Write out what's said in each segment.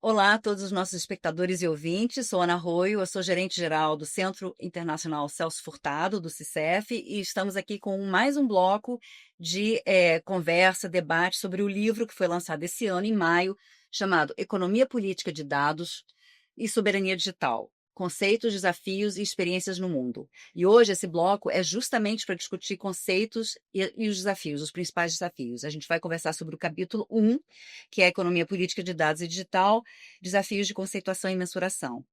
Olá a todos os nossos espectadores e ouvintes, sou Ana Arroio, eu sou gerente-geral do Centro Internacional Celso Furtado, do CICEF, e estamos aqui com mais um bloco de conversa, debate sobre o livro que foi lançado esse ano, em maio, chamado Economia Política de Dados e Soberania Digital. Conceitos, desafios e experiências no mundo. E hoje esse bloco é justamente para discutir conceitos e os desafios, os principais desafios. A gente vai conversar sobre o capítulo 1, que é a Economia Política de Dados e Digital, desafios de conceituação e mensuração.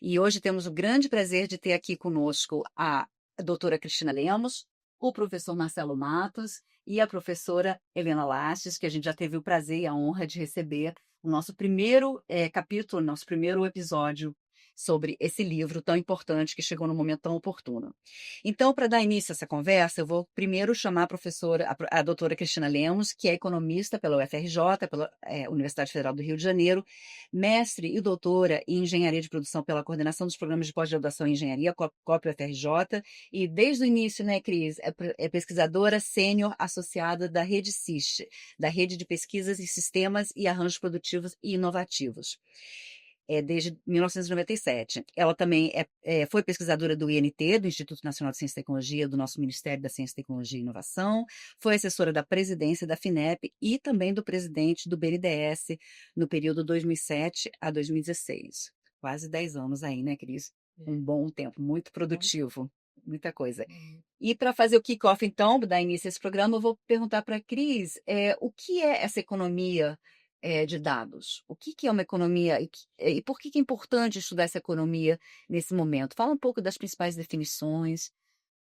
E hoje temos o grande prazer de ter aqui conosco a doutora Cristina Lemos, o professor Marcelo Matos e a professora Helena Lastes, que a gente já teve o prazer e a honra de receber o nosso primeiro capítulo, nosso primeiro episódio sobre esse livro tão importante que chegou no momento tão oportuno. Então, para dar início a essa conversa, eu vou primeiro chamar a professora, a doutora Cristina Lemos, que é economista pela UFRJ, pela Universidade Federal do Rio de Janeiro, mestre e doutora em engenharia de produção pela coordenação dos programas de pós-graduação em engenharia, COP-UFRJ, e desde o início, né, Cris, é pesquisadora sênior associada da Rede CIST, da Rede de Pesquisas e Sistemas e Arranjos Produtivos e Inovativos. Desde 1997. Ela também foi pesquisadora do INT, do Instituto Nacional de Ciência e Tecnologia, do nosso Ministério da Ciência, Tecnologia e Inovação, foi assessora da presidência da FINEP e também do presidente do BNDES no período 2007 a 2016. Quase 10 anos aí, né, Cris? Um bom tempo, muito produtivo, muita coisa. E para fazer o kick-off, então, dar início a esse programa, eu vou perguntar para a Cris o que é essa economia de dados. O que é uma economia e por que é importante estudar essa economia nesse momento? Fala um pouco das principais definições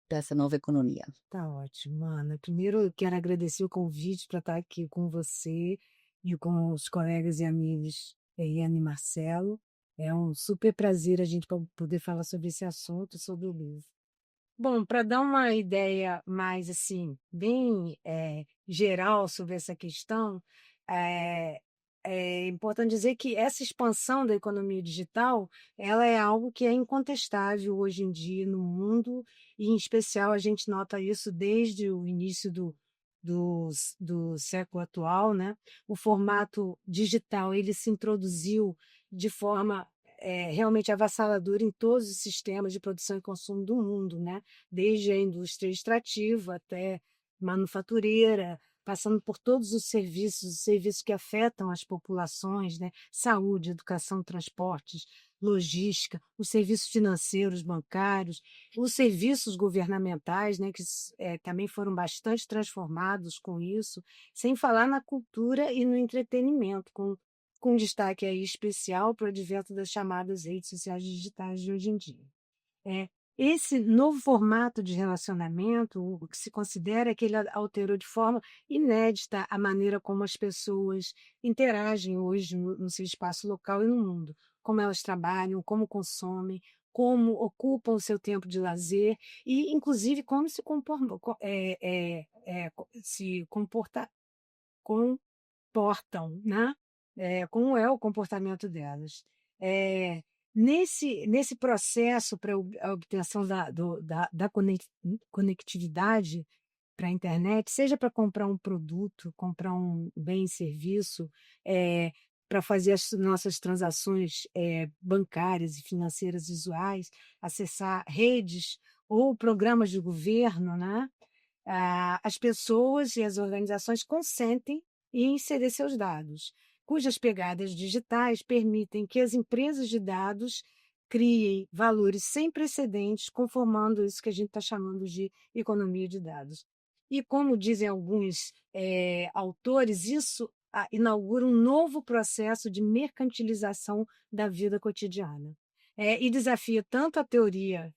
dessa nova economia. Tá ótimo, Ana. Primeiro, eu quero agradecer o convite para estar aqui com você e com os colegas e amigos Iane e Marcelo. É um super prazer a gente poder falar sobre esse assunto, sobre o livro. Bom, para dar uma ideia mais assim, bem geral sobre essa questão, é, é importante dizer que essa expansão da economia digital, ela é algo que é incontestável hoje em dia no mundo, e em especial a gente nota isso desde o início do século atual, né? O formato digital ele se introduziu de forma realmente avassaladora em todos os sistemas de produção e consumo do mundo, né? Desde a indústria extrativa até manufatureira, passando por todos os serviços que afetam as populações, né? Saúde, educação, transportes, logística, os serviços financeiros, bancários, os serviços governamentais, né? Que também foram bastante transformados com isso, sem falar na cultura e no entretenimento, com destaque aí especial para o advento das chamadas redes sociais digitais de hoje em dia. Esse novo formato de relacionamento, o que se considera que ele alterou de forma inédita a maneira como as pessoas interagem hoje no seu espaço local e no mundo, como elas trabalham, como consomem, como ocupam o seu tempo de lazer e, inclusive, como se comportam, né? Como é o comportamento delas. Nesse processo para a obtenção da conectividade para a internet, seja para comprar um produto, comprar um bem e serviço, para fazer as nossas transações bancárias e financeiras visuais, acessar redes ou programas de governo, né? As pessoas e as organizações consentem em ceder seus dados, cujas pegadas digitais permitem que as empresas de dados criem valores sem precedentes, conformando isso que a gente está chamando de economia de dados. E como dizem alguns autores, isso inaugura um novo processo de mercantilização da vida cotidiana. E desafia tanto a teoria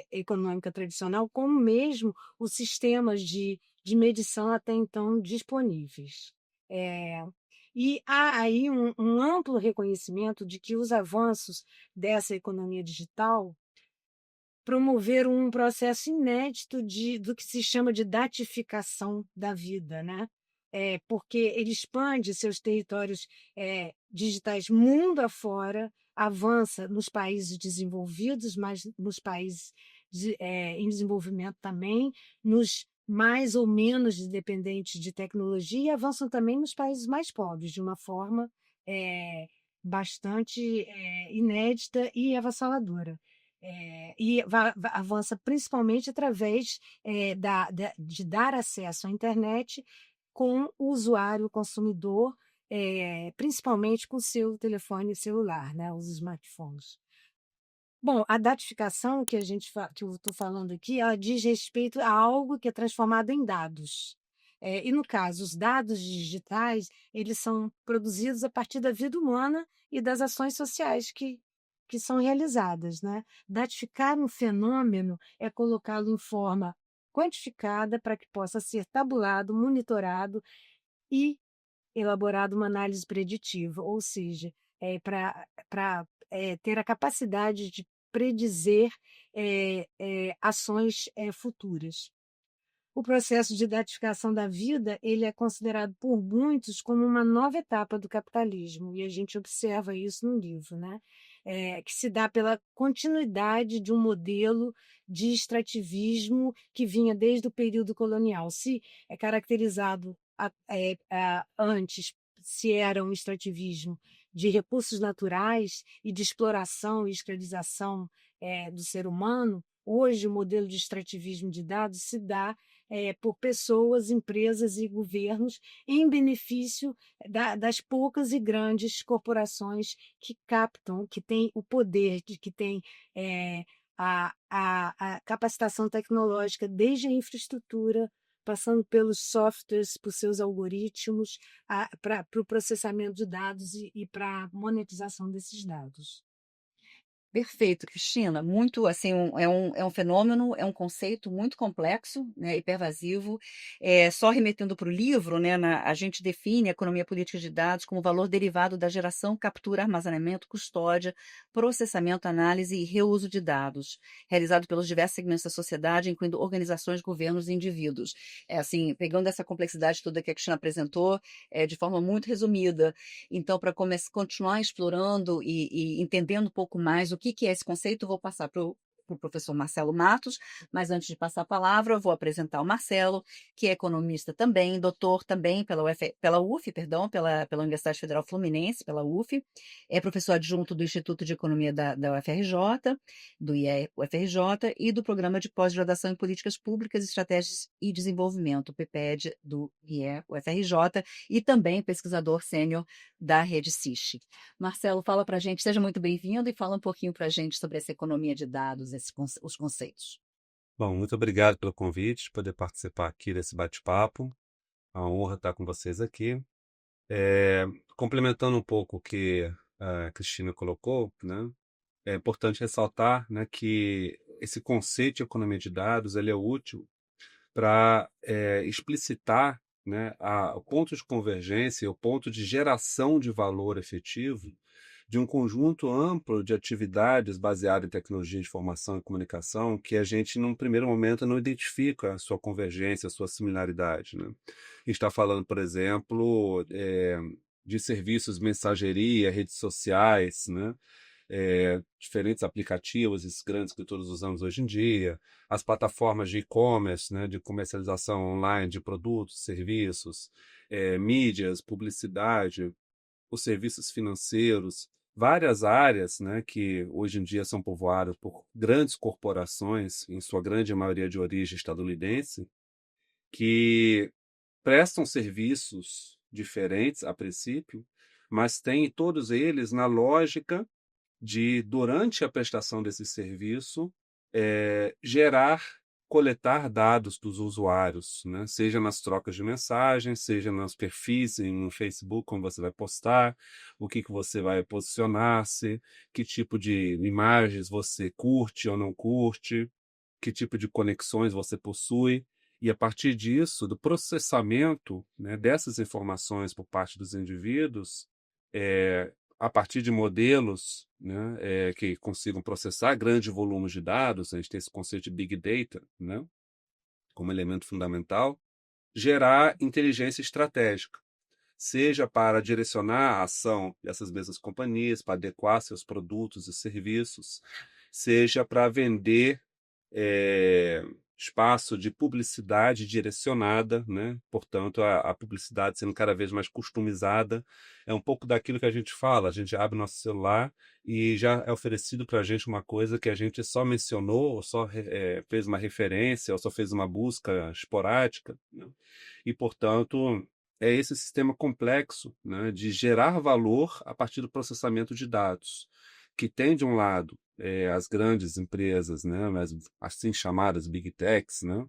econômica tradicional, como mesmo os sistemas de medição até então disponíveis. E há aí um amplo reconhecimento de que os avanços dessa economia digital promoveram um processo inédito do que se chama de datificação da vida, né? Porque ele expande seus territórios digitais mundo afora, avança nos países desenvolvidos, mas nos países em desenvolvimento também, nos mais ou menos dependentes de tecnologia e avançam também nos países mais pobres, de uma forma bastante inédita e avassaladora. Avança principalmente através de dar acesso à internet com o usuário, o consumidor, principalmente com o seu telefone celular, né, os smartphones. Bom, a datificação que eu estou falando aqui, ela diz respeito a algo que é transformado em dados. E no caso, os dados digitais, eles são produzidos a partir da vida humana e das ações sociais que são realizadas, né? Datificar um fenômeno é colocá-lo em forma quantificada para que possa ser tabulado, monitorado e elaborado uma análise preditiva, ou seja, para ter a capacidade de predizer ações futuras. O processo de datificação da vida ele é considerado por muitos como uma nova etapa do capitalismo, e a gente observa isso no livro, né? Que se dá pela continuidade de um modelo de extrativismo que vinha desde o período colonial. Se é caracterizado antes, se era um extrativismo de recursos naturais e de exploração e escravização do ser humano, hoje o modelo de extrativismo de dados se dá por pessoas, empresas e governos em benefício das poucas e grandes corporações que captam, que têm o poder, que têm a capacitação tecnológica, desde a infraestrutura, passando pelos softwares, por seus algoritmos, para o processamento de dados e para a monetização desses dados. Perfeito, Cristina. Muito assim, é um fenômeno, é um conceito muito complexo, né, e pervasivo. Só remetendo para o livro, né, a gente define a economia política de dados como valor derivado da geração, captura, armazenamento, custódia, processamento, análise e reuso de dados, realizado pelos diversos segmentos da sociedade, incluindo organizações, governos e indivíduos. Assim, pegando essa complexidade toda que a Cristina apresentou, de forma muito resumida. Então, para continuar explorando e entendendo um pouco mais o que é esse conceito, vou passar para o professor Marcelo Matos, mas antes de passar a palavra, eu vou apresentar o Marcelo, que é economista também, doutor também pela UF, perdão, pela Universidade Federal Fluminense, pela UF, é professor adjunto do Instituto de Economia da UFRJ, do IE-UFRJ e do Programa de Pós-Graduação em Políticas Públicas, Estratégias e Desenvolvimento, PPED, do IE-UFRJ, e também pesquisador sênior da Rede CISH. Marcelo, fala para a gente, seja muito bem-vindo e fala um pouquinho para a gente sobre essa economia de dados, os conceitos. Bom, muito obrigado pelo convite, poder participar aqui desse bate-papo. É uma honra estar com vocês aqui. Complementando um pouco o que a Cristina colocou, né, é importante ressaltar, né, que esse conceito de economia de dados ele é útil para explicitar, né, o ponto de convergência e o ponto de geração de valor efetivo de um conjunto amplo de atividades baseado em tecnologia de informação e comunicação que a gente, num primeiro momento, não identifica a sua convergência, a sua similaridade, né? A gente está falando, por exemplo, de serviços de mensageria, redes sociais, né? Diferentes aplicativos, esses grandes que todos usamos hoje em dia, as plataformas de e-commerce, né, de comercialização online de produtos, serviços, mídias, publicidade, os serviços financeiros, várias áreas, né, que hoje em dia são povoadas por grandes corporações, em sua grande maioria de origem estadunidense, que prestam serviços diferentes a princípio, mas têm todos eles na lógica de, durante a prestação desse serviço, gerar, coletar dados dos usuários, né? Seja nas trocas de mensagens, seja nos perfis no Facebook, como você vai postar, o que você vai posicionar-se, que tipo de imagens você curte ou não curte, que tipo de conexões você possui. E a partir disso, do processamento, né, dessas informações por parte dos indivíduos, a partir de modelos, né, que consigam processar grandes volumes de dados, a gente tem esse conceito de Big Data, né, como elemento fundamental, gerar inteligência estratégica, seja para direcionar a ação dessas mesmas companhias, para adequar seus produtos e serviços, seja para vender espaço de publicidade direcionada, né? Portanto, a publicidade sendo cada vez mais customizada. É um pouco daquilo que a gente fala, a gente abre nosso celular e já é oferecido para a gente uma coisa que a gente só mencionou, ou só fez uma referência, ou só fez uma busca esporádica, né? E, portanto, é esse sistema complexo, né, de gerar valor a partir do processamento de dados, que tem, de um lado, as grandes empresas, né, as assim chamadas Big Techs, né,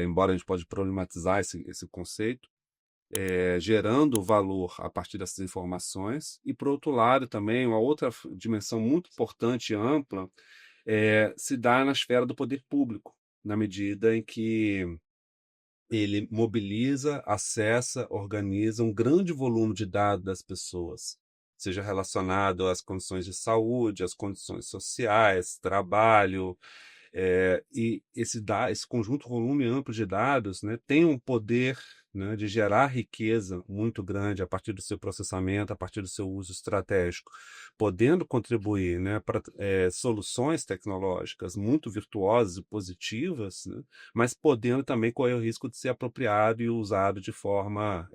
embora a gente pode problematizar esse conceito, gerando valor a partir dessas informações, e, por outro lado, também, uma outra dimensão muito importante e ampla se dá na esfera do poder público, na medida em que ele mobiliza, acessa, organiza um grande volume de dados das pessoas, seja relacionado às condições de saúde, às condições sociais, trabalho, e esse conjunto, volume amplo de dados, né, tem um poder, né, de gerar riqueza muito grande a partir do seu processamento, a partir do seu uso estratégico, podendo contribuir, né, para soluções tecnológicas muito virtuosas e positivas, né, mas podendo também correr o risco de ser apropriado e usado de forma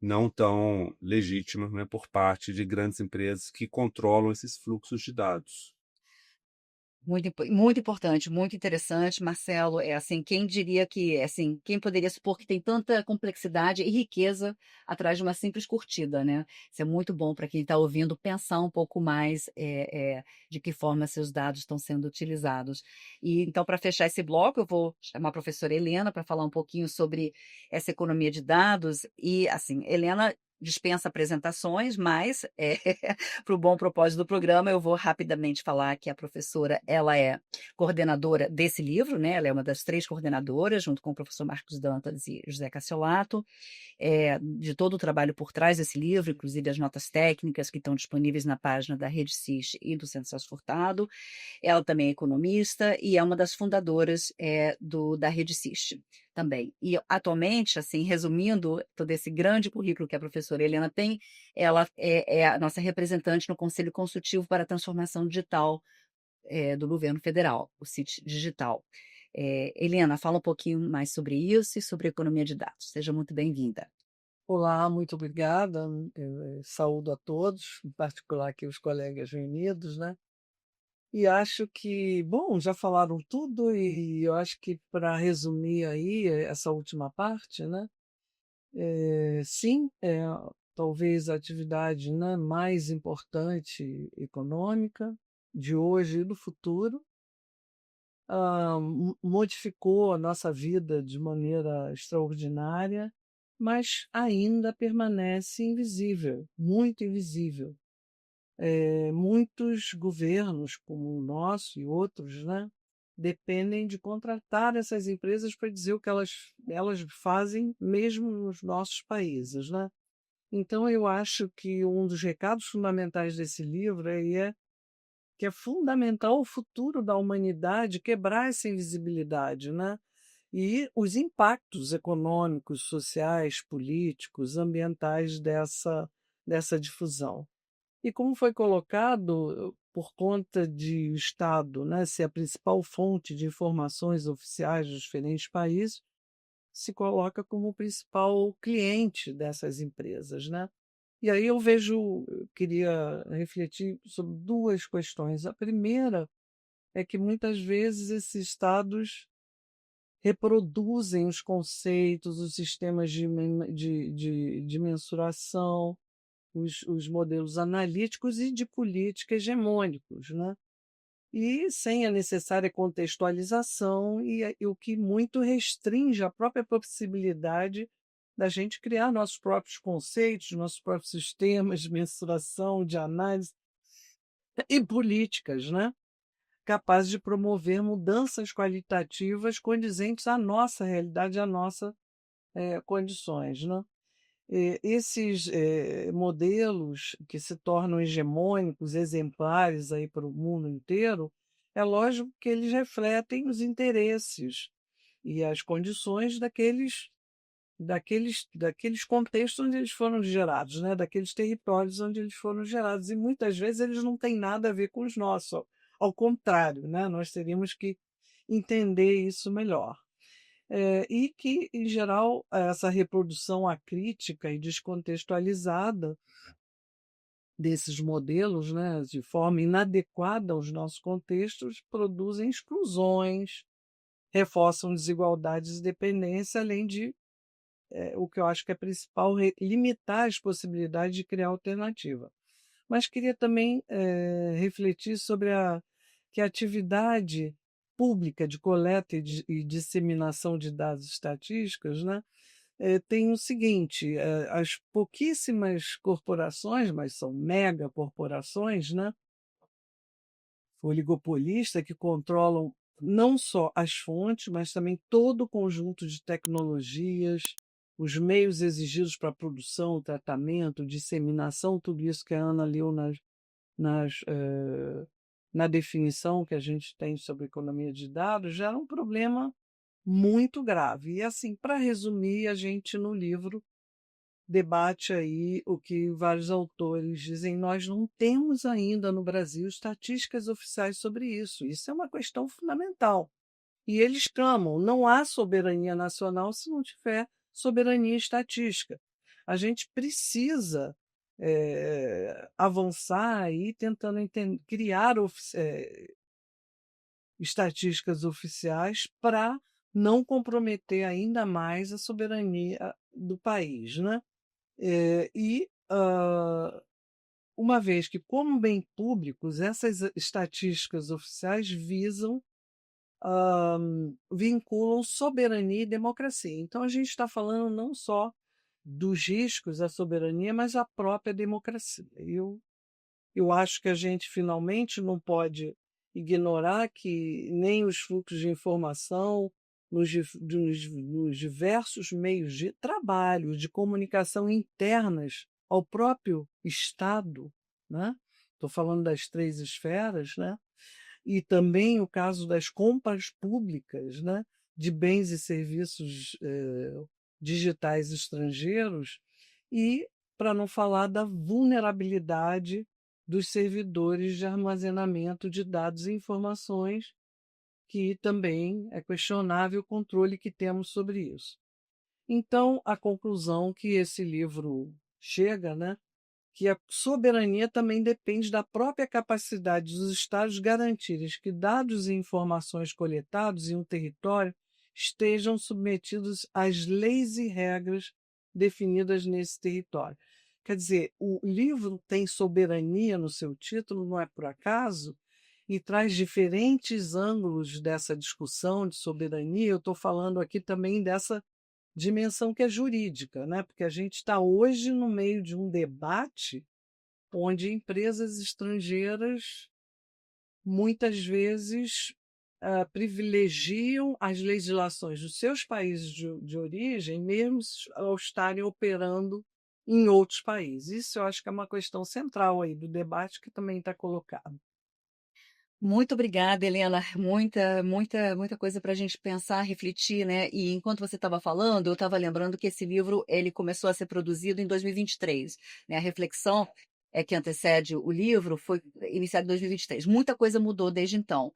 não tão legítima, né, por parte de grandes empresas que controlam esses fluxos de dados. Muito importante, muito interessante, Marcelo. É assim, quem diria que, assim, quem poderia supor que tem tanta complexidade e riqueza atrás de uma simples curtida, né? Isso é muito bom para quem está ouvindo pensar um pouco mais de que forma seus dados estão sendo utilizados. E então, para fechar esse bloco, eu vou chamar a professora Helena para falar um pouquinho sobre essa economia de dados. E, assim, Helena dispensa apresentações, mas para o bom propósito do programa, eu vou rapidamente falar que a professora, ela é coordenadora desse livro, né? Ela é uma das 3 coordenadoras, junto com o professor Marcos Dantas e José Cassiolato, de todo o trabalho por trás desse livro, inclusive as notas técnicas que estão disponíveis na página da Rede CIS e do Centro Celso Furtado. Ela também é economista e é uma das fundadoras da Rede CIS também. E, atualmente, assim, resumindo todo esse grande currículo que a professora Helena tem, ela é a nossa representante no Conselho Consultivo para a Transformação Digital do Governo Federal, o CIT Digital. Helena, fala um pouquinho mais sobre isso e sobre a economia de dados. Seja muito bem-vinda. Olá, muito obrigada. Eu saúdo a todos, em particular aqui os colegas reunidos, né? E acho que, bom, já falaram tudo e eu acho que para resumir aí essa última parte, né? Sim, talvez a atividade, né, mais importante econômica de hoje e do futuro. Modificou a nossa vida de maneira extraordinária, mas ainda permanece invisível, muito invisível. Muitos governos, como o nosso e outros, né, dependem de contratar essas empresas para dizer o que elas fazem mesmo nos nossos países, né? Então, eu acho que um dos recados fundamentais desse livro é que é fundamental o futuro da humanidade quebrar essa invisibilidade, né? E os impactos econômicos, sociais, políticos, ambientais dessa difusão. E como foi colocado, por conta de o Estado, né, ser a principal fonte de informações oficiais dos diferentes países, se coloca como o principal cliente dessas empresas, né? E aí eu queria refletir sobre 2 questões. A primeira é que muitas vezes esses estados reproduzem os conceitos, os sistemas de mensuração, os modelos analíticos e de política hegemônicos, né? E sem a necessária contextualização, e o que muito restringe a própria possibilidade da gente criar nossos próprios conceitos, nossos próprios sistemas de mensuração, de análise e políticas, né? Capazes de promover mudanças qualitativas condizentes à nossa realidade, à nossa condições, né? Esses modelos que se tornam hegemônicos, exemplares aí para o mundo inteiro, é lógico que eles refletem os interesses e as condições daqueles contextos onde eles foram gerados, né? Daqueles territórios onde eles foram gerados. E muitas vezes eles não têm nada a ver com os nossos, ao contrário, né? Nós teríamos que entender isso melhor. E que, em geral, essa reprodução acrítica e descontextualizada desses modelos, né, de forma inadequada aos nossos contextos, produzem exclusões, reforçam desigualdades e dependência, além de, o que eu acho que é principal, limitar as possibilidades de criar alternativa. Mas queria também refletir sobre que a atividade pública de coleta e disseminação de dados estatísticos, né, tem o seguinte: as pouquíssimas corporações, mas são megacorporações, né, oligopolistas, que controlam não só as fontes, mas também todo o conjunto de tecnologias, os meios exigidos para a produção, tratamento, disseminação, tudo isso que a Ana leu nas, na definição que a gente tem sobre economia de dados, gera um problema muito grave. E, assim, para resumir, a gente no livro debate aí o que vários autores dizem: nós não temos ainda no Brasil estatísticas oficiais sobre isso. Isso é uma questão fundamental. E eles clamam: não há soberania nacional se não tiver soberania estatística. A gente precisa avançar aí tentando criar estatísticas oficiais para não comprometer ainda mais a soberania do país, né? E uma vez que, como bem públicos, essas estatísticas oficiais vinculam soberania e democracia. Então, a gente está falando não só dos riscos à soberania, mas à própria democracia. Eu acho que a gente finalmente não pode ignorar que nem os fluxos de informação nos diversos meios de trabalho, de comunicação internas ao próprio Estado, né? Estou falando das 3 esferas, né? E também o caso das compras públicas, né, de bens e serviços digitais estrangeiros, e para não falar da vulnerabilidade dos servidores de armazenamento de dados e informações, que também é questionável o controle que temos sobre isso. Então, a conclusão que esse livro chega, né, que a soberania também depende da própria capacidade dos Estados garantirem que dados e informações coletados em um território estejam submetidos às leis e regras definidas nesse território. Quer dizer, o livro tem soberania no seu título, não é por acaso, e traz diferentes ângulos dessa discussão de soberania. Eu estou falando aqui também dessa dimensão que é jurídica, né? Porque a gente está hoje no meio de um debate onde empresas estrangeiras muitas vezes privilegiam as legislações dos seus países de origem, mesmo ao estarem operando em outros países. Isso eu acho que é uma questão central aí do debate que também está colocado. Muito obrigada, Helena. Muita coisa para a gente pensar, refletir, né? E enquanto você estava falando, eu estava lembrando que esse livro ele começou a ser produzido em 2023, né? A reflexão que antecede o livro foi iniciada em 2023. Muita coisa mudou desde então.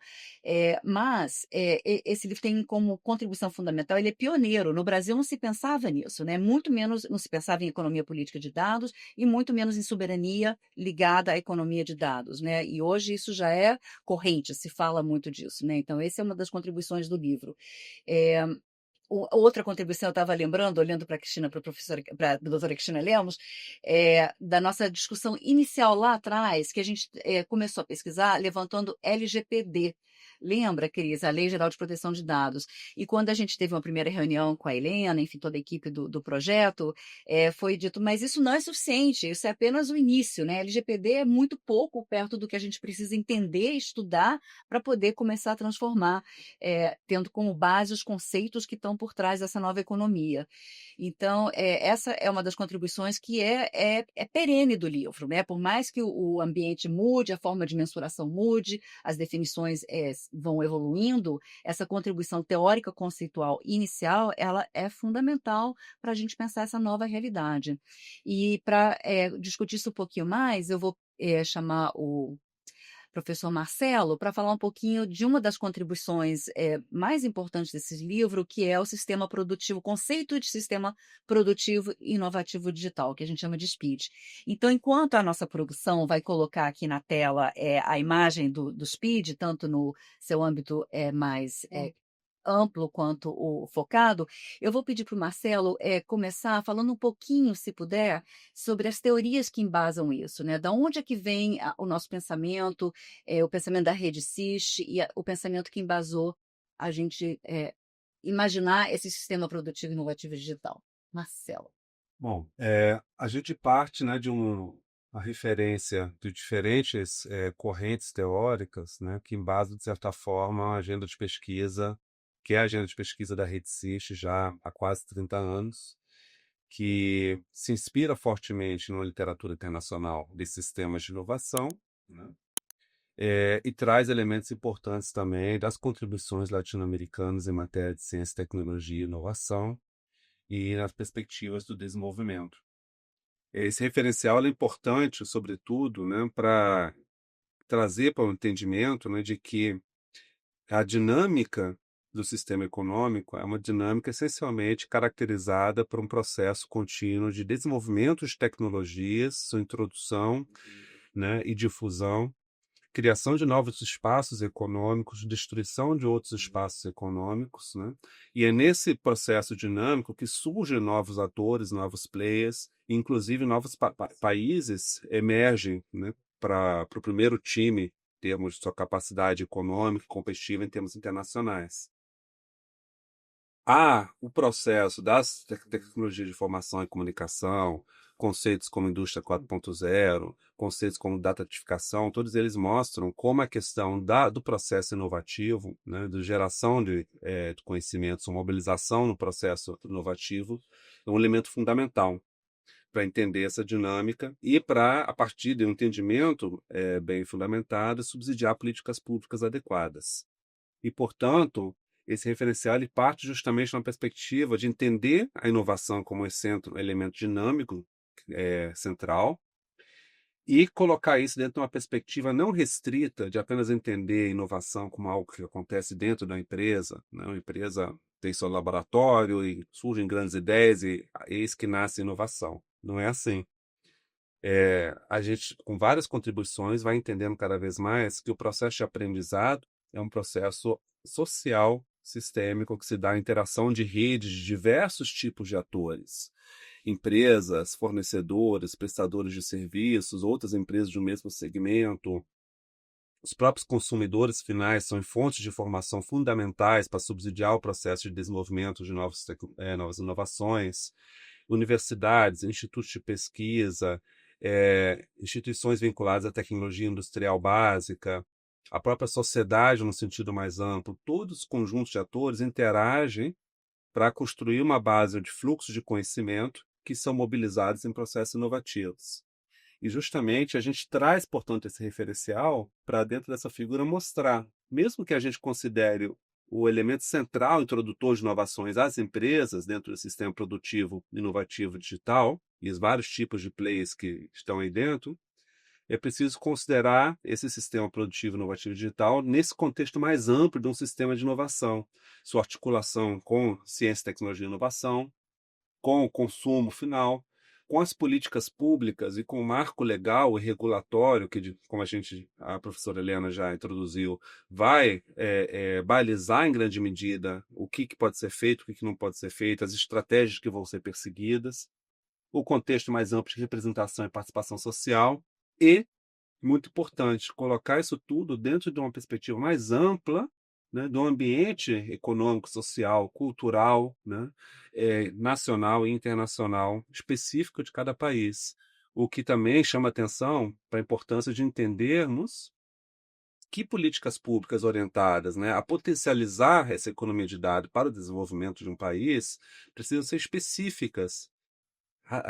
Mas esse livro tem como contribuição fundamental, ele é pioneiro. No Brasil não se pensava nisso, né? Muito menos não se pensava em economia política de dados e muito menos em soberania ligada à economia de dados, né? E hoje isso já é corrente, se fala muito disso, né? Então, essa é uma das contribuições do livro. Outra contribuição, eu estava lembrando, olhando para a Cristina, para a doutora Cristina Lemos, da nossa discussão inicial lá atrás, que a gente começou a pesquisar, levantando LGPD. Lembra, Cris, a Lei Geral de Proteção de Dados? E quando a gente teve uma primeira reunião com a Helena, enfim, toda a equipe do projeto, foi dito, mas isso não é suficiente, isso é apenas o início, né? LGPD é muito pouco perto do que a gente precisa entender e estudar para poder começar a transformar, tendo como base os conceitos que estão por trás dessa nova economia. Então, essa é uma das contribuições que é perene do livro, né? Por mais que o ambiente mude, a forma de mensuração mude, as definições vão evoluindo, essa contribuição teórica conceitual inicial, ela é fundamental para a gente pensar essa nova realidade. E para discutir isso um pouquinho mais, eu vou chamar o professor Marcelo para falar um pouquinho de uma das contribuições mais importantes desse livro, que é o sistema produtivo, o conceito de sistema produtivo inovativo digital, que a gente chama de SPID. Então, enquanto a nossa produção vai colocar aqui na tela a imagem do SPID, tanto no seu âmbito mais amplo quanto o focado, eu vou pedir para o Marcelo começar falando um pouquinho, se puder, sobre as teorias que embasam isso, né? Da onde é que vem o nosso pensamento, o pensamento da rede SIS e o pensamento que embasou a gente imaginar esse sistema produtivo inovativo digital. Marcelo. Bom, a gente parte, né, de uma referência de diferentes correntes teóricas, né, que embasam, de certa forma, a agenda de pesquisa, que é a agenda de pesquisa da Rede SIS já há quase 30 anos, que se inspira fortemente na literatura internacional de sistemas de inovação, né, e traz elementos importantes também das contribuições latino-americanas em matéria de ciência, tecnologia e inovação e nas perspectivas do desenvolvimento. Esse referencial é importante, sobretudo, né, para trazer para o entendimento, né, de que a dinâmica do sistema econômico é uma dinâmica essencialmente caracterizada por um processo contínuo de desenvolvimento de tecnologias, sua introdução, né, e difusão, criação de novos espaços econômicos, destruição de outros espaços econômicos, né? E é nesse processo dinâmico que surgem novos atores, novos players, inclusive novos países emergem, né, para o primeiro time em termos de sua capacidade econômica, competitiva em termos internacionais. O processo das tecnologias de informação e comunicação, conceitos como indústria 4.0, conceitos como datatificação, todos eles mostram como a questão do processo inovativo, né, de geração de conhecimentos, mobilização no processo inovativo, é um elemento fundamental para entender essa dinâmica e para, a partir de um entendimento bem fundamentado, subsidiar políticas públicas adequadas. E, portanto, esse referencial ele parte justamente na perspectiva de entender a inovação como um elemento dinâmico central e colocar isso dentro de uma perspectiva não restrita de apenas entender a inovação como algo que acontece dentro da empresa, né? Uma empresa tem seu laboratório e surgem grandes ideias e eis que nasce a inovação. Não é assim. A gente, com várias contribuições, vai entendendo cada vez mais que o processo de aprendizado é um processo social, sistêmico, que se dá a interação de redes de diversos tipos de atores. Empresas, fornecedores, prestadores de serviços, outras empresas do mesmo segmento. Os próprios consumidores finais são fontes de informação fundamentais para subsidiar o processo de desenvolvimento de novas inovações. Universidades, institutos de pesquisa, instituições vinculadas à tecnologia industrial básica, a própria sociedade no sentido mais amplo, todos os conjuntos de atores interagem para construir uma base de fluxos de conhecimento que são mobilizados em processos inovativos. E justamente a gente traz, portanto, esse referencial para dentro dessa figura mostrar, mesmo que a gente considere o elemento central introdutor de inovações às empresas dentro do sistema produtivo inovativo digital e os vários tipos de players que estão aí dentro, é preciso considerar esse sistema produtivo inovativo digital nesse contexto mais amplo de um sistema de inovação, sua articulação com ciência, tecnologia e inovação, com o consumo final, com as políticas públicas e com o marco legal e regulatório, que, como a professora Helena já introduziu, vai balizar em grande medida o que pode ser feito, o que não pode ser feito, as estratégias que vão ser perseguidas, o contexto mais amplo de representação e participação social e, muito importante, colocar isso tudo dentro de uma perspectiva mais ampla, né, do ambiente econômico, social, cultural, né, nacional e internacional específico de cada país. O que também chama atenção para a importância de entendermos que políticas públicas orientadas, né, a potencializar essa economia de dados para o desenvolvimento de um país precisam ser específicas,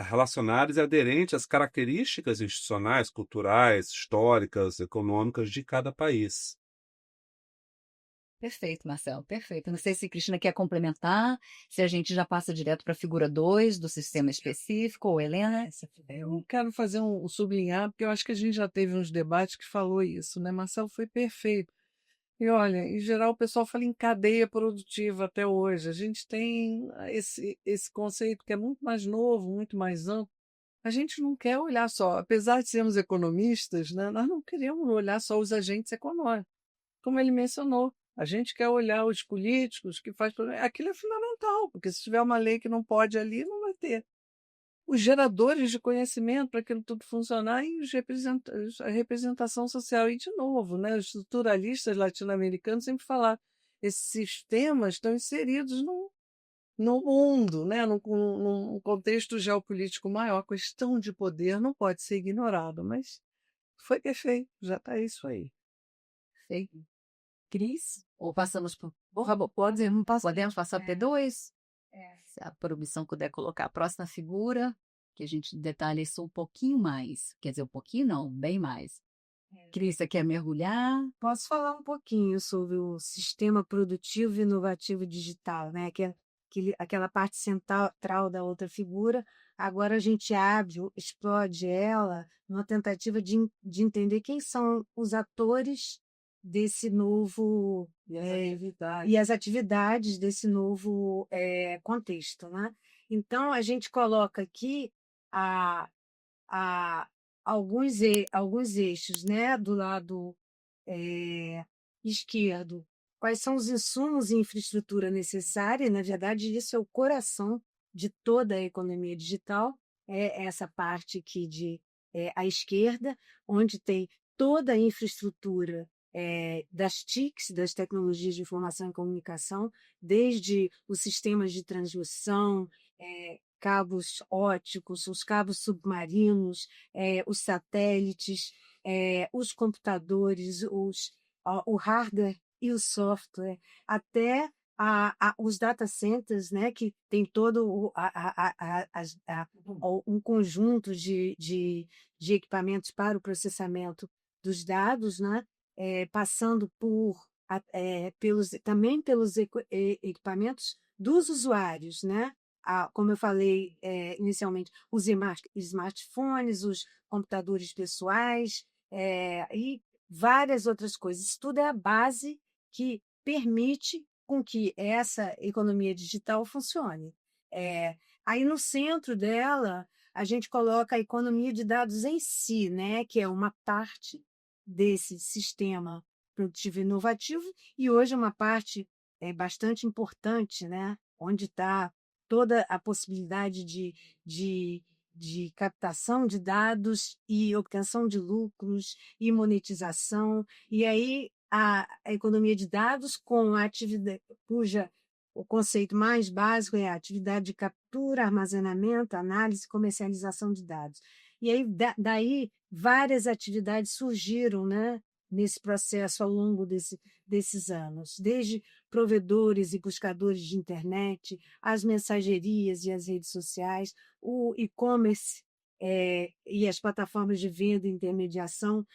relacionadas e aderentes às características institucionais, culturais, históricas, econômicas de cada país. Perfeito, Marcelo, perfeito. Não sei se Cristina quer complementar, se a gente já passa direto para a figura 2 do sistema específico, ou Helena. Eu quero fazer um sublinhar, porque eu acho que a gente já teve uns debates que falou isso, né? Marcelo foi perfeito. E olha, em geral o pessoal fala em cadeia produtiva até hoje. A gente tem esse conceito que é muito mais novo, muito mais amplo. A gente não quer olhar só, apesar de sermos economistas, né, nós não queremos olhar só os agentes econômicos, como ele mencionou. A gente quer olhar os políticos que faz aquilo é fundamental, porque se tiver uma lei que não pode ali, não vai ter. Os geradores de conhecimento para aquilo tudo funcionar e a representação social. E, de novo, né, os estruturalistas latino-americanos sempre falaram, esses sistemas estão inseridos no mundo, né, num contexto geopolítico maior. A questão de poder não pode ser ignorada, mas foi perfeito, já está isso aí. Perfeito. Cris? Ou passamos por. Podemos passar para P2? Se a produção puder colocar a próxima figura, que a gente detalha isso um pouquinho mais. Quer dizer, um pouquinho não, bem mais. Cris, você quer mergulhar? Posso falar um pouquinho sobre o sistema produtivo e inovativo digital, né? Aquela parte central da outra figura. Agora a gente explode ela numa tentativa de entender quem são os atores desse novo e as atividades desse novo contexto, né? Então a gente coloca aqui a, a alguns eixos, né, do lado esquerdo. Quais são os insumos e infraestrutura necessária? Na verdade, isso é o coração de toda a economia digital, é essa parte aqui à esquerda, onde tem toda a infraestrutura das TICs, das tecnologias de informação e comunicação, desde os sistemas de transmissão, cabos óticos, os cabos submarinos, os satélites, os computadores, o hardware e o software, até os data centers, né, que tem todo um conjunto de equipamentos para o processamento dos dados, né, passando também pelos equipamentos dos usuários, né? Como eu falei inicialmente, os smartphones, os computadores pessoais e várias outras coisas. Isso tudo é a base que permite com que essa economia digital funcione. Aí no centro dela, a gente coloca a economia de dados em si, né? Que é uma parte desse sistema produtivo e inovativo, e hoje é uma parte bastante importante, né? Onde está toda a possibilidade de captação de dados e obtenção de lucros e monetização. E aí a economia de dados com a atividade, cuja o conceito mais básico é a atividade de captura, armazenamento, análise e comercialização de dados. E aí daí várias atividades surgiram, né, nesse processo ao longo desses anos, desde provedores e buscadores de internet, as mensagerias e as redes sociais, o e-commerce e as plataformas de venda e intermediação,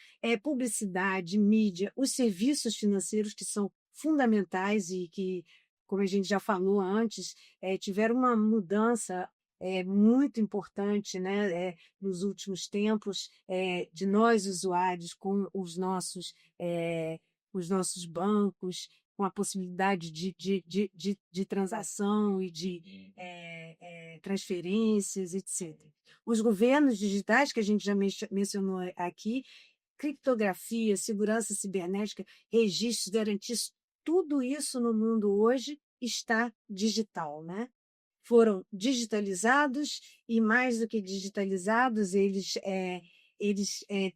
publicidade, mídia, os serviços financeiros que são fundamentais e que, como a gente já falou antes, tiveram uma mudança muito importante, né, nos últimos tempos, de nós usuários com os nossos bancos, com a possibilidade de transação e de transferências, etc. Os governos digitais, que a gente já mencionou aqui, criptografia, segurança cibernética, registros, garantias, tudo isso no mundo hoje está digital, né? Foram digitalizados e, mais do que digitalizados, eles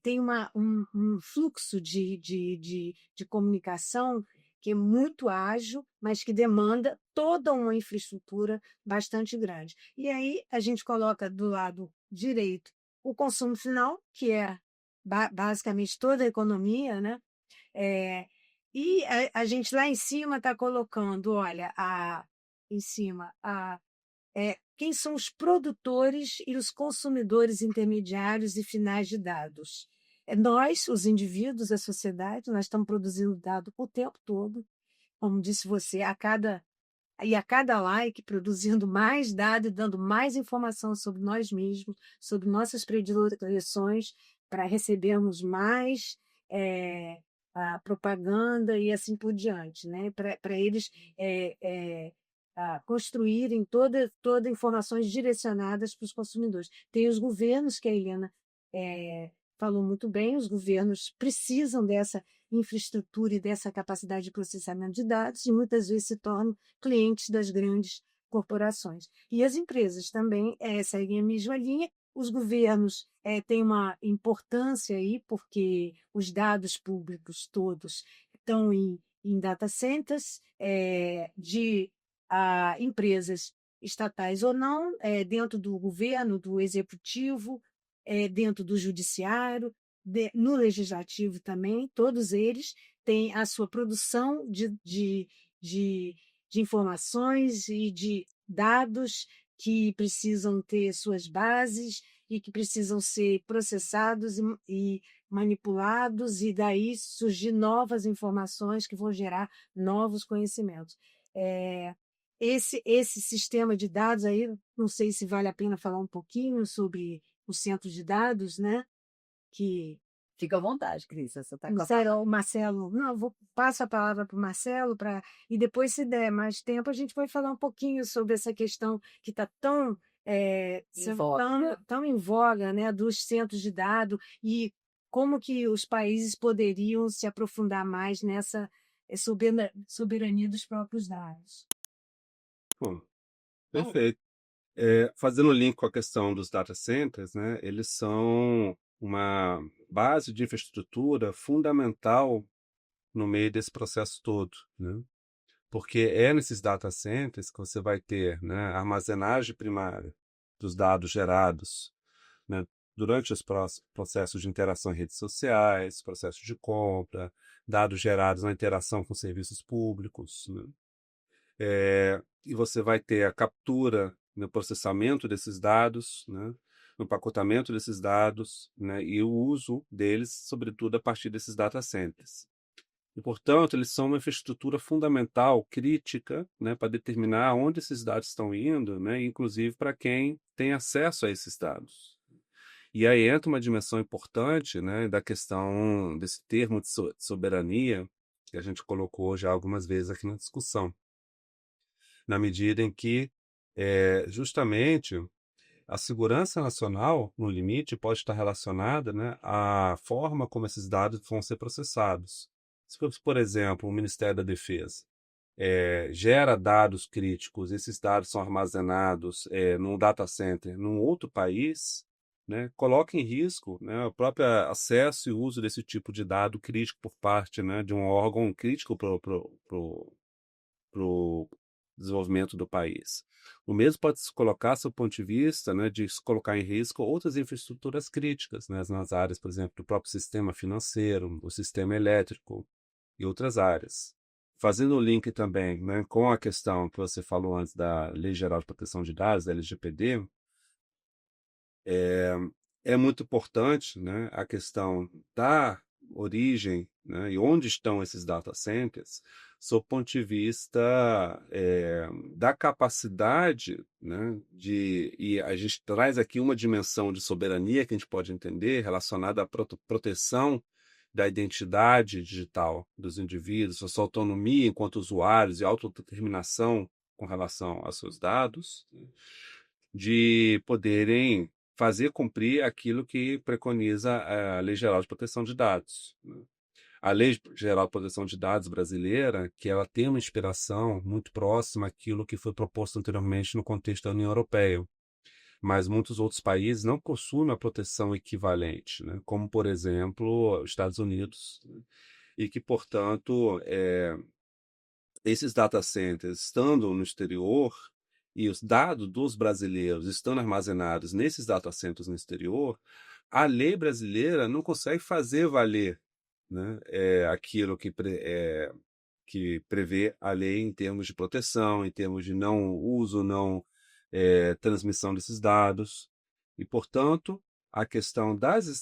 têm um fluxo de comunicação que é muito ágil, mas que demanda toda uma infraestrutura bastante grande. E aí a gente coloca do lado direito o consumo final, que é basicamente toda a economia, né? E a gente lá em cima está colocando, olha, em cima, quem são os produtores e os consumidores intermediários e finais de dados. Nós, os indivíduos, a sociedade, nós estamos produzindo dado o tempo todo, como disse você, a cada like, produzindo mais dados, dando mais informação sobre nós mesmos, sobre nossas predileções, para recebermos mais a propaganda e assim por diante, né? Para eles construírem toda informações direcionadas para os consumidores. Tem os governos, que a Helena falou muito bem, os governos precisam dessa infraestrutura e dessa capacidade de processamento de dados e muitas vezes se tornam clientes das grandes corporações. E as empresas também seguem a mesma linha. Os governos têm uma importância aí, porque os dados públicos todos estão em data centers de empresas estatais ou não, dentro do governo, do executivo, dentro do judiciário, no legislativo também, todos eles têm a sua produção de informações e de dados que precisam ter suas bases e que precisam ser processados e manipulados, e daí surgir novas informações que vão gerar novos conhecimentos. Esse sistema de dados aí, não sei se vale a pena falar um pouquinho sobre o centro de dados, né? Que Fica à vontade, Cris. Você está com o Marcelo, não, passo a palavra para o Marcelo, e depois, se der mais tempo, a gente vai falar um pouquinho sobre essa questão que está tão em voga, né, dos centros de dados, e como que os países poderiam se aprofundar mais nessa soberania dos próprios dados. Bom, perfeito. Fazendo o link com a questão dos data centers, né, eles são uma base de infraestrutura fundamental no meio desse processo todo, né? Porque é nesses data centers que você vai ter, né, a armazenagem primária dos dados gerados, né, durante os processos de interação em redes sociais, processos de compra, dados gerados na interação com serviços públicos, né? E você vai ter a captura, no processamento desses dados, né, no empacotamento desses dados, né, e o uso deles, sobretudo a partir desses data centers. E, portanto, eles são uma infraestrutura fundamental, crítica, né, para determinar onde esses dados estão indo, né, inclusive para quem tem acesso a esses dados. E aí entra uma dimensão importante, né, da questão desse termo de soberania, que a gente colocou já algumas vezes aqui na discussão, na medida em que, justamente, a segurança nacional, no limite, pode estar relacionada, né, à forma como esses dados vão ser processados. Se for, por exemplo, o Ministério da Defesa gera dados críticos, esses dados são armazenados num data center num outro país, né, coloca em risco, né, o próprio acesso e uso desse tipo de dado crítico por parte, né, de um órgão crítico para o desenvolvimento do país. O mesmo pode se colocar, sob o ponto de vista, né, de se colocar em risco outras infraestruturas críticas, né, nas áreas, por exemplo, do próprio sistema financeiro, o sistema elétrico e outras áreas. Fazendo o link também, né, com a questão que você falou antes da Lei Geral de Proteção de Dados, da LGPD, é muito importante, né, a questão da origem, né, e onde estão esses data centers, sob o ponto de vista da capacidade, né, e a gente traz aqui uma dimensão de soberania que a gente pode entender relacionada à proteção da identidade digital dos indivíduos, a sua autonomia enquanto usuários e autodeterminação com relação aos seus dados, de poderem fazer cumprir aquilo que preconiza a Lei Geral de Proteção de Dados, né? A Lei Geral de Proteção de Dados brasileira, que ela tem uma inspiração muito próxima àquilo que foi proposto anteriormente no contexto da União Europeia, mas muitos outros países não possuem uma proteção equivalente, né? Como, por exemplo, os Estados Unidos, né? E que, portanto, esses data centers, estando no exterior, e os dados dos brasileiros estando armazenados nesses data centers no exterior, a lei brasileira não consegue fazer valer, né, aquilo que prevê a lei em termos de proteção, em termos de não uso, não transmissão desses dados. E, portanto, a questão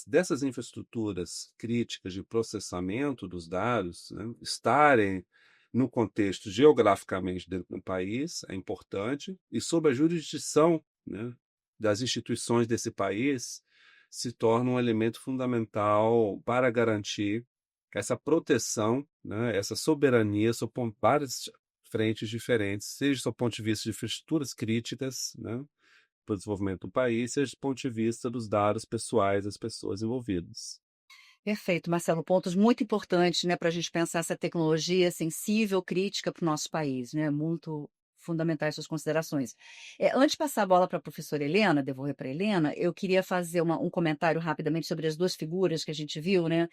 dessas infraestruturas críticas de processamento dos dados, né, estarem no contexto geograficamente dentro do país, é importante, e sob a jurisdição, né, das instituições desse país, se torna um elemento fundamental para garantir essa proteção, né, essa soberania sob várias frentes diferentes, seja do ponto de vista de infraestruturas críticas, né, para o desenvolvimento do país, seja do ponto de vista dos dados pessoais das pessoas envolvidas. Perfeito, Marcelo. Pontos muito importantes, né, para a gente pensar essa tecnologia sensível, crítica para o nosso país, né? Muito fundamentais suas considerações. Antes de passar a bola para a professora Helena, devolver para a Helena, eu queria fazer um comentário rapidamente sobre as duas figuras que a gente viu, né?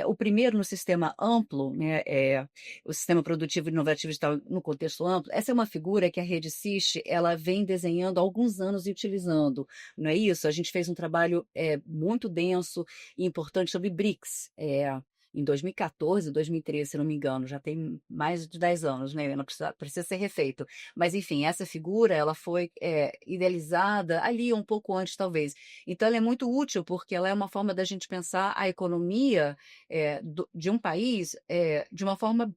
O primeiro no sistema amplo, né? O sistema produtivo, inovativo digital no contexto amplo. Essa é uma figura que a Rede SIST ela vem desenhando há alguns anos e utilizando, não é isso? A gente fez um trabalho muito denso e importante sobre BRICS, em 2014, 2013, se não me engano, já tem mais de 10 anos, né? Não precisa ser refeito. Mas, enfim, essa figura ela foi idealizada ali um pouco antes, talvez. Então, ela é muito útil porque ela é uma forma da gente pensar a economia de um país de uma forma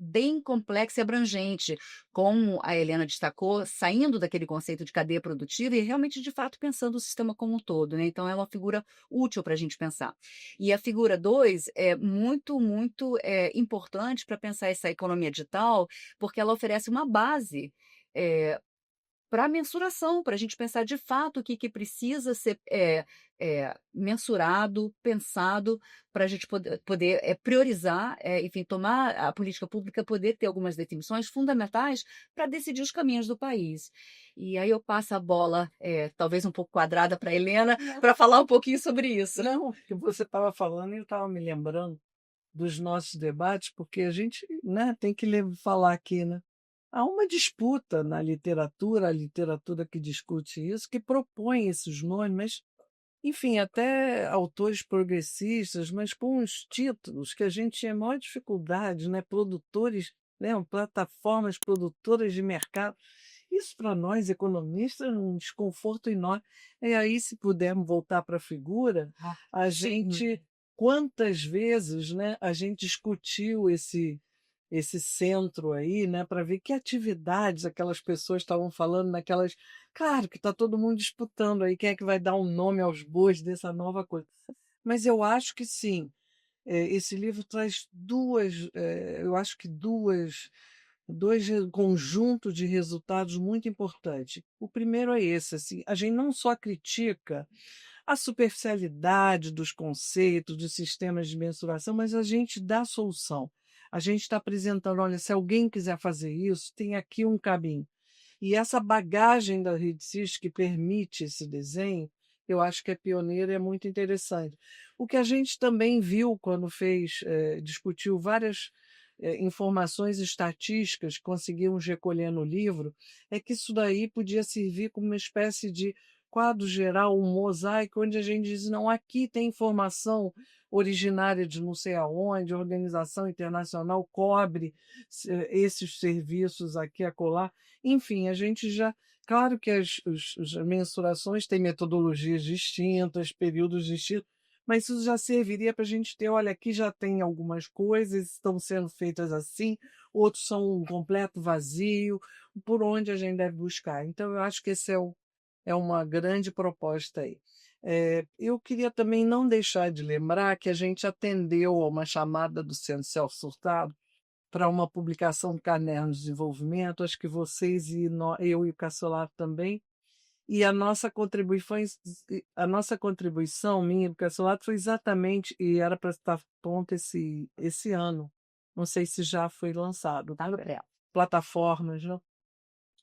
bem complexa e abrangente, como a Helena destacou, saindo daquele conceito de cadeia produtiva e realmente, de fato, pensando o sistema como um todo, né? Então, é uma figura útil para a gente pensar. E a figura 2 é muito, muito importante para pensar essa economia digital, porque ela oferece uma base para mensuração, para a gente pensar de fato o que precisa ser mensurado, pensado, para a gente poder priorizar, enfim, tomar a política pública, poder ter algumas definições fundamentais para decidir os caminhos do país. E aí eu passo a bola, talvez um pouco quadrada, para a Helena, para falar um pouquinho sobre isso. Não, que você estava falando e eu estava me lembrando dos nossos debates, porque a gente, né, tem que falar aqui, né? Há uma disputa na literatura, a literatura que discute isso, que propõe esses nomes, mas, enfim, até autores progressistas, mas com uns títulos que a gente tinha maior dificuldade, né? Produtores, né? Plataformas produtoras de mercado. Isso para nós, economistas, é um desconforto enorme. E aí, se pudermos voltar para a figura, a gente, quantas vezes, né, a gente discutiu esse centro aí, né, para ver que atividades aquelas pessoas estavam falando naquelas. Claro que está todo mundo disputando aí quem é que vai dar um nome aos bois dessa nova coisa. Mas eu acho que sim, esse livro traz eu acho que dois conjuntos de resultados muito importantes. O primeiro é esse, assim, a gente não só critica a superficialidade dos conceitos, dos sistemas de mensuração, mas a gente dá solução. A gente está apresentando, olha, se alguém quiser fazer isso, tem aqui um caminho. E essa bagagem da Rede SIS que permite esse desenho, eu acho que é pioneira e é muito interessante. O que a gente também viu quando discutiu várias informações estatísticas que conseguimos recolher no livro, é que isso daí podia servir como uma espécie de quadro geral, um mosaico, onde a gente diz, não, aqui tem informação originária de não sei aonde, a organização internacional cobre esses serviços aqui, acolá. Enfim, a gente já. Claro que as mensurações têm metodologias distintas, períodos distintos, mas isso já serviria para a gente ter, olha, aqui já tem algumas coisas, estão sendo feitas assim, outros são um completo vazio, por onde a gente deve buscar. Então, eu acho que esse é uma grande proposta aí. Eu queria também não deixar de lembrar que a gente atendeu a uma chamada do Centro Celso Furtado para uma publicação do Caderno de Desenvolvimento, acho que vocês eu e o Cassolato também, e a nossa contribuição, minha e do Cassolato, foi exatamente, e era para estar pronto esse ano, não sei se já foi lançado, plataformas, não?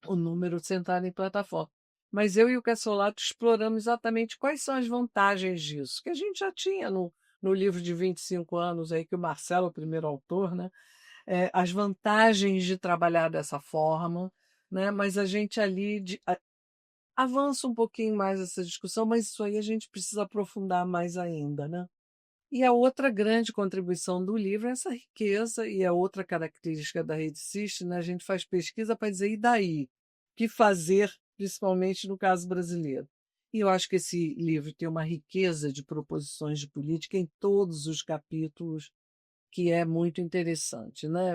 O número central em plataforma. Mas eu e o Cassolato exploramos exatamente quais são as vantagens disso, que a gente já tinha no livro de 25 anos, aí, que o Marcelo, o primeiro autor, né? As vantagens de trabalhar dessa forma, né? Mas a gente ali avança um pouquinho mais essa discussão, mas isso aí a gente precisa aprofundar mais ainda, né? E a outra grande contribuição do livro é essa riqueza, e a outra característica da Rede SIS, né? A gente faz pesquisa para dizer, e daí? O que fazer, principalmente no caso brasileiro? E eu acho que esse livro tem uma riqueza de proposições de política em todos os capítulos que é muito interessante, né?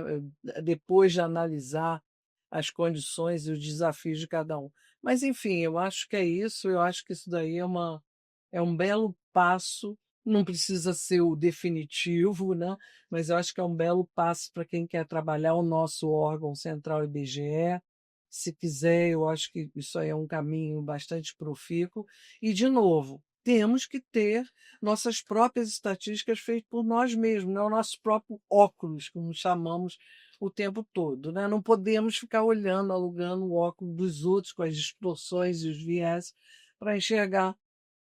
Depois de analisar as condições e os desafios de cada um. Mas, enfim, eu acho que é isso, eu acho que isso daí é um belo passo, não precisa ser o definitivo, né? Mas eu acho que é um belo passo para quem quer trabalhar o nosso órgão central IBGE. Se quiser, eu acho que isso aí é um caminho bastante profícuo. E, de novo, temos que ter nossas próprias estatísticas feitas por nós mesmos, né? O nosso próprio óculos, como chamamos o tempo todo, né? Não podemos ficar olhando, alugando o óculos dos outros com as distorções e os viés para enxergar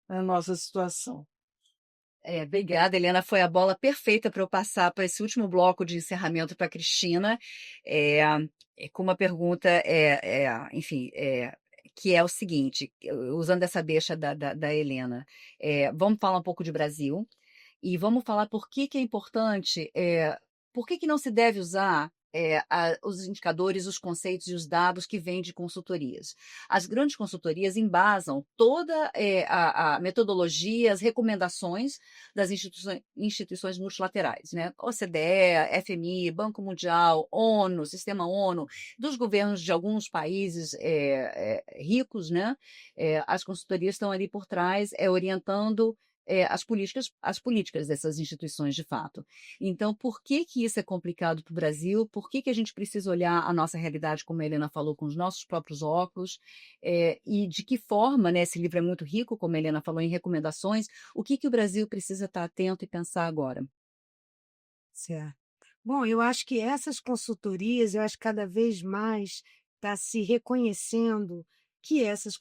a nossa situação. Obrigada, Helena. Foi a bola perfeita para eu passar para esse último bloco de encerramento para a Cristina, é, com uma pergunta, enfim, que é o seguinte, usando essa deixa da Helena, vamos falar um pouco de Brasil e vamos falar por que que é importante, por que que não se deve usar os indicadores, os conceitos e os dados que vêm de consultorias. As grandes consultorias embasam toda a metodologia, as recomendações das instituições multilaterais, né? OCDE, FMI, Banco Mundial, ONU, Sistema ONU, dos governos de alguns países ricos, né? As consultorias estão ali por trás, orientando as políticas dessas instituições de fato. Então, por que que isso é complicado para o Brasil? Por que que a gente precisa olhar a nossa realidade, como a Helena falou, com os nossos próprios óculos? E de que forma, né? Esse livro é muito rico, como a Helena falou, em recomendações. O que que o Brasil precisa estar atento e pensar agora? Certo. Bom, eu acho que essas consultorias, eu acho que cada vez mais está se reconhecendo que essas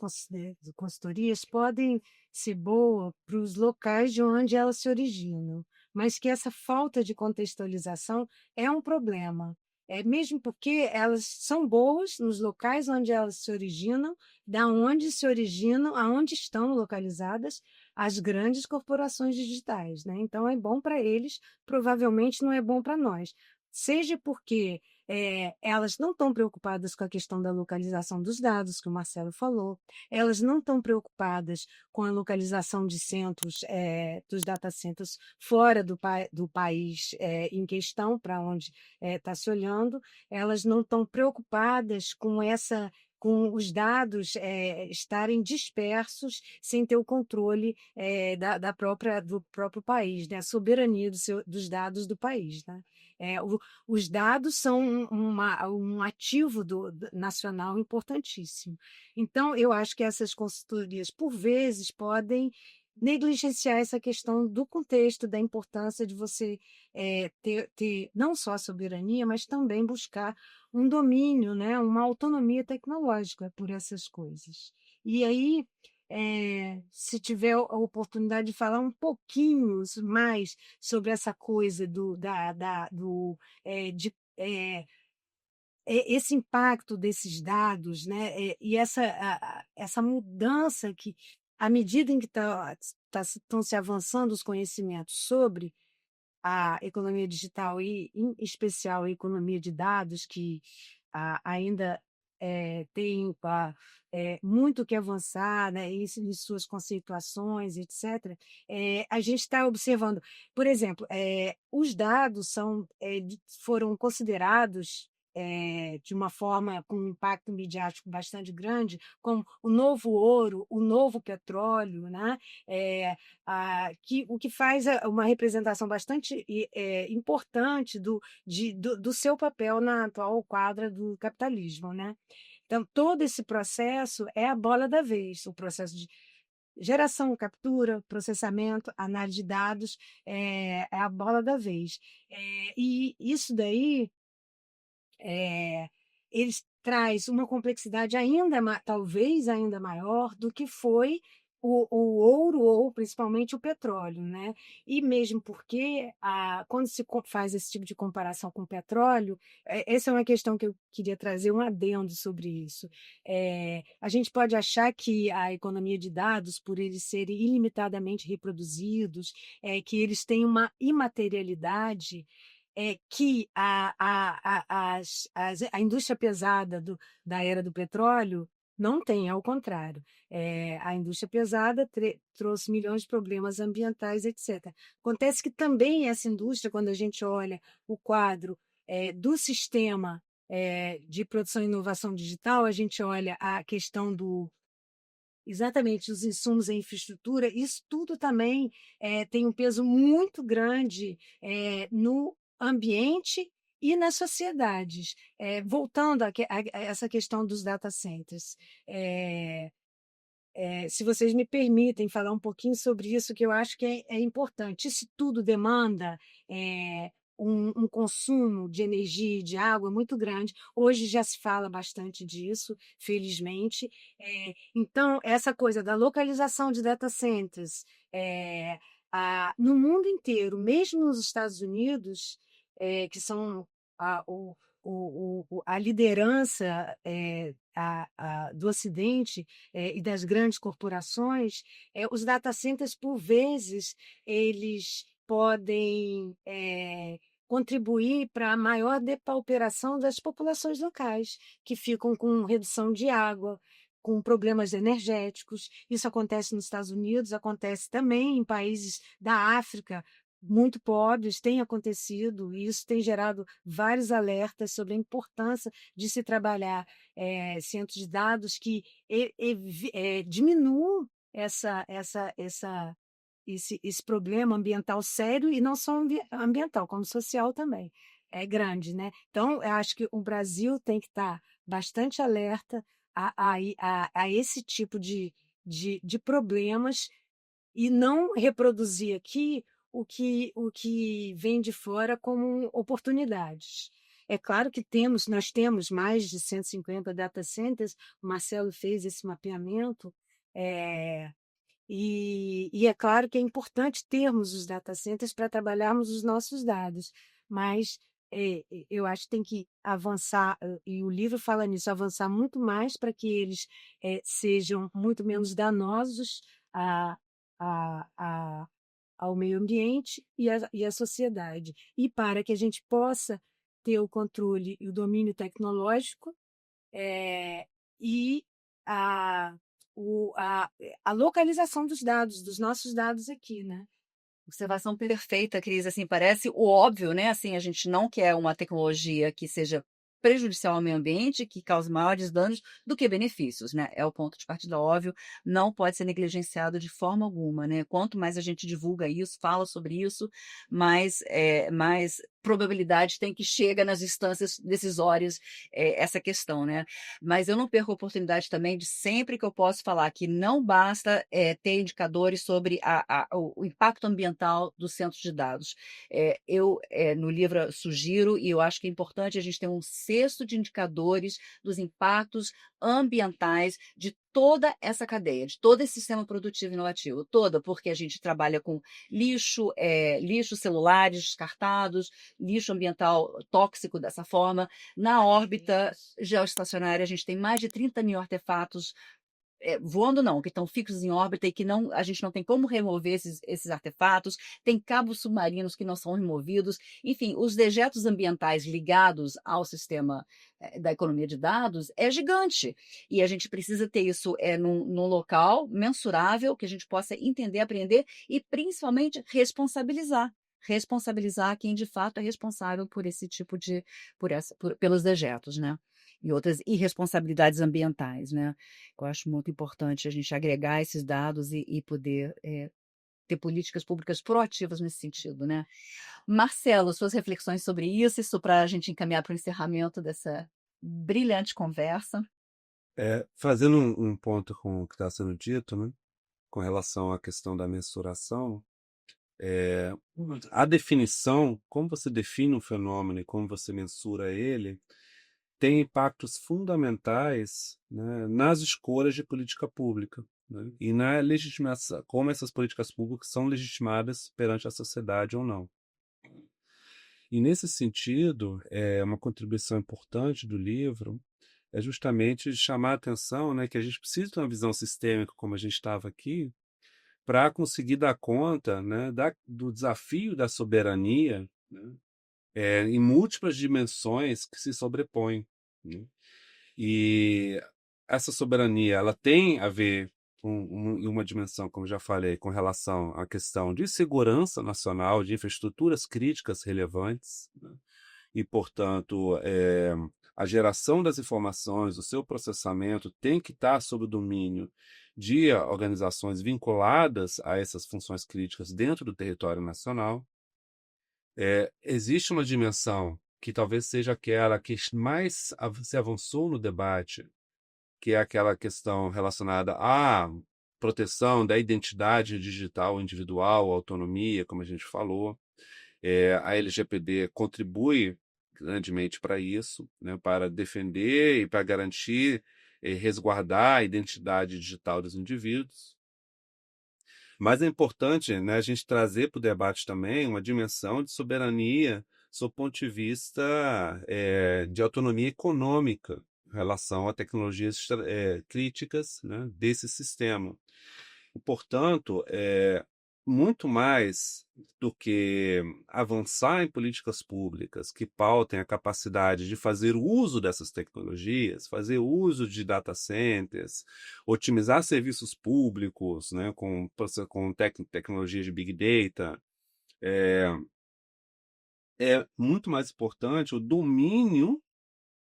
consultorias podem ser boas para os locais de onde elas se originam, mas que essa falta de contextualização é um problema. É mesmo porque elas são boas nos locais onde elas se originam, da onde se originam, aonde estão localizadas as grandes corporações digitais, né? Então é bom para eles, provavelmente não é bom para nós. Seja porque elas não estão preocupadas com a questão da localização dos dados, que o Marcelo falou, elas não estão preocupadas com a localização de centros, dos data centers fora do país em questão, para onde está se olhando, elas não estão preocupadas com os dados estarem dispersos sem ter o controle do próprio país, né? A soberania dos dados do país, né? Os dados são um ativo nacional importantíssimo. Então, eu acho que essas consultorias, por vezes, podem negligenciar essa questão do contexto, da importância de você ter não só a soberania, mas também buscar um domínio, né, uma autonomia tecnológica por essas coisas. E aí, se tiver a oportunidade de falar um pouquinho mais sobre essa coisa esse impacto desses dados, né, e essa mudança que, à medida em que estão se avançando os conhecimentos sobre a economia digital e, em especial, a economia de dados, que ainda tem muito que avançar, né, em suas conceituações, etc., a gente está observando, por exemplo, os dados foram considerados de uma forma com um impacto midiático bastante grande, como o novo ouro, o novo petróleo, né? O que faz uma representação bastante importante do seu papel na atual quadra do capitalismo, né? Então, todo esse processo é a bola da vez, o processo de geração, captura, processamento, análise de dados, é a bola da vez. E isso daí eles traz uma complexidade talvez ainda maior do que foi o ouro ou principalmente o petróleo, né? E mesmo porque quando se faz esse tipo de comparação com o petróleo, essa é uma questão que eu queria trazer um adendo sobre isso. A gente pode achar que a economia de dados, por eles serem ilimitadamente reproduzidos, que eles têm uma imaterialidade que a indústria pesada da era do petróleo Não tem, ao contrário. A indústria pesada trouxe milhões de problemas ambientais, etc. Acontece que também essa indústria, quando a gente olha o quadro do sistema de produção e inovação digital, a gente olha a questão exatamente os insumos e infraestrutura, isso tudo também tem um peso muito grande no ambiente e nas sociedades. Voltando a essa questão dos data centers, se vocês me permitem falar um pouquinho sobre isso, que eu acho que é importante. Isso tudo demanda um consumo de energia e de água muito grande. Hoje já se fala bastante disso, felizmente. Então, essa coisa da localização de data centers no mundo inteiro, mesmo nos Estados Unidos, que são a liderança do Ocidente e das grandes corporações, os data centers, por vezes, eles podem contribuir para a maior depauperação das populações locais, que ficam com redução de água, com problemas energéticos. Isso acontece nos Estados Unidos, acontece também em países da África, muito pobres, tem acontecido, e isso tem gerado vários alertas sobre a importância de se trabalhar centros de dados que diminuam esse problema ambiental sério, e não só ambiental, como social também. É grande, né? Então, eu acho que o Brasil tem que estar bastante alerta a esse tipo de problemas e não reproduzir aqui o que vem de fora como oportunidades. É claro que nós temos mais de 150 data centers, o Marcelo fez esse mapeamento, e é claro que é importante termos os data centers para trabalharmos os nossos dados, mas eu acho que tem que avançar, e o livro fala nisso, avançar muito mais para que eles sejam muito menos danosos a, a, ao meio ambiente e à sociedade, e para que a gente possa ter o controle e o domínio tecnológico e a, a localização dos dados, dos nossos dados aqui, né? Observação perfeita, Cris. Assim, parece o óbvio, né? Assim, a gente não quer uma tecnologia que seja prejudicial ao meio ambiente, que cause maiores danos do que benefícios, né? É o ponto de partida óbvio, não pode ser negligenciado de forma alguma, né? Quanto mais a gente divulga isso, fala sobre isso, mais probabilidade tem que chega nas instâncias decisórias essa questão, né? Mas eu não perco a oportunidade também de, sempre que eu posso, falar que não basta ter indicadores sobre o impacto ambiental dos centros de dados. Eu, no livro, sugiro, e eu acho que é importante, a gente ter um cesto de indicadores dos impactos ambientais de toda essa cadeia, de todo esse sistema produtivo inovativo, toda, porque a gente trabalha com lixo, lixo celulares descartados, lixo ambiental tóxico dessa forma. Na órbita geoestacionária, a gente tem mais de 30 mil artefatos voando não, que estão fixos em órbita e que a gente não tem como remover esses artefatos, tem cabos submarinos que não são removidos, enfim, os dejetos ambientais ligados ao sistema da economia de dados é gigante, e a gente precisa ter isso num local mensurável, que a gente possa entender, aprender e principalmente responsabilizar quem de fato é responsável por esse tipo pelos dejetos, né? E outras irresponsabilidades ambientais, né? Eu acho muito importante a gente agregar esses dados e poder ter políticas públicas proativas nesse sentido, né? Marcelo, suas reflexões sobre isso para a gente encaminhar para o encerramento dessa brilhante conversa. Fazendo um ponto com o que está sendo dito, né, com relação à questão da mensuração, a definição, como você define um fenômeno e como você mensura ele, tem impactos fundamentais, né, nas escolhas de política pública, né, e na legitimação, como essas políticas públicas são legitimadas perante a sociedade ou não. E nesse sentido, uma contribuição importante do livro é justamente chamar a atenção, né, que a gente precisa de uma visão sistêmica, como a gente estava aqui, para conseguir dar conta, né, do desafio da soberania, né, em múltiplas dimensões que se sobrepõem, né? E essa soberania ela tem a ver em uma dimensão, como já falei, com relação à questão de segurança nacional, de infraestruturas críticas relevantes, né? E, portanto, a geração das informações, o seu processamento tem que estar sob o domínio de organizações vinculadas a essas funções críticas dentro do território nacional. Existe uma dimensão que talvez seja aquela que mais se avançou no debate, que é aquela questão relacionada à proteção da identidade digital individual, autonomia, como a gente falou. A LGPD contribui grandemente para isso, né, para defender e para garantir e resguardar a identidade digital dos indivíduos. Mas é importante, né, a gente trazer para o debate também uma dimensão de soberania sob o ponto de vista de autonomia econômica em relação a tecnologias críticas, né, desse sistema. E, portanto, muito mais do que avançar em políticas públicas que pautem a capacidade de fazer uso dessas tecnologias, fazer uso de data centers, otimizar serviços públicos, né, com tecnologias de Big Data, é muito mais importante o domínio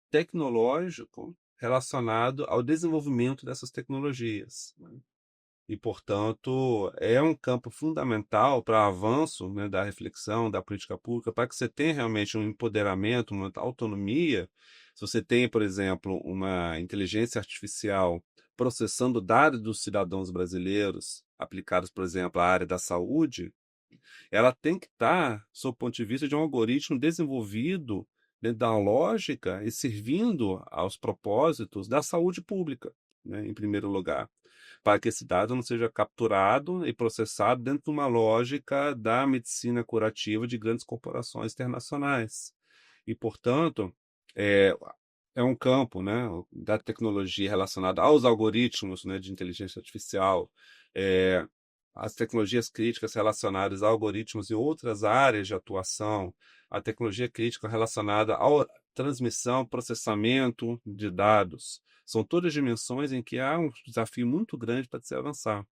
tecnológico relacionado ao desenvolvimento dessas tecnologias, né? E, portanto, é um campo fundamental para o avanço, né, da reflexão, da política pública, para que você tenha realmente um empoderamento, uma autonomia. Se você tem, por exemplo, uma inteligência artificial processando dados dos cidadãos brasileiros, aplicados, por exemplo, à área da saúde, ela tem que estar, sob o ponto de vista de um algoritmo desenvolvido dentro da lógica e servindo aos propósitos da saúde pública, né, em primeiro lugar, para que esse dado não seja capturado e processado dentro de uma lógica da medicina curativa de grandes corporações internacionais. E, portanto, é, é um campo, né, da tecnologia relacionada aos algoritmos, né, de inteligência artificial, é, as tecnologias críticas relacionadas a algoritmos e outras áreas de atuação, a tecnologia crítica relacionada à transmissão, processamento de dados. São todas dimensões em que há um desafio muito grande para se avançar.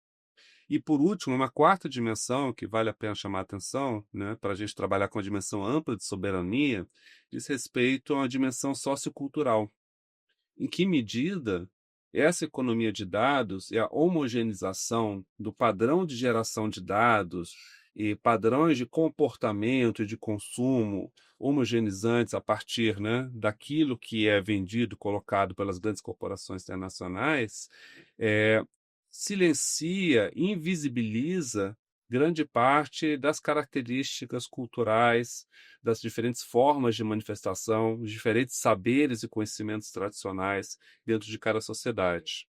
E, por último, uma quarta dimensão que vale a pena chamar a atenção, né, para a gente trabalhar com a dimensão ampla de soberania, diz respeito a uma dimensão sociocultural. Em que medida essa economia de dados e a homogeneização do padrão de geração de dados e padrões de comportamento e de consumo homogeneizantes a partir, né, daquilo que é vendido, colocado pelas grandes corporações internacionais, é, silencia, invisibiliza grande parte das características culturais, das diferentes formas de manifestação, os diferentes saberes e conhecimentos tradicionais dentro de cada sociedade.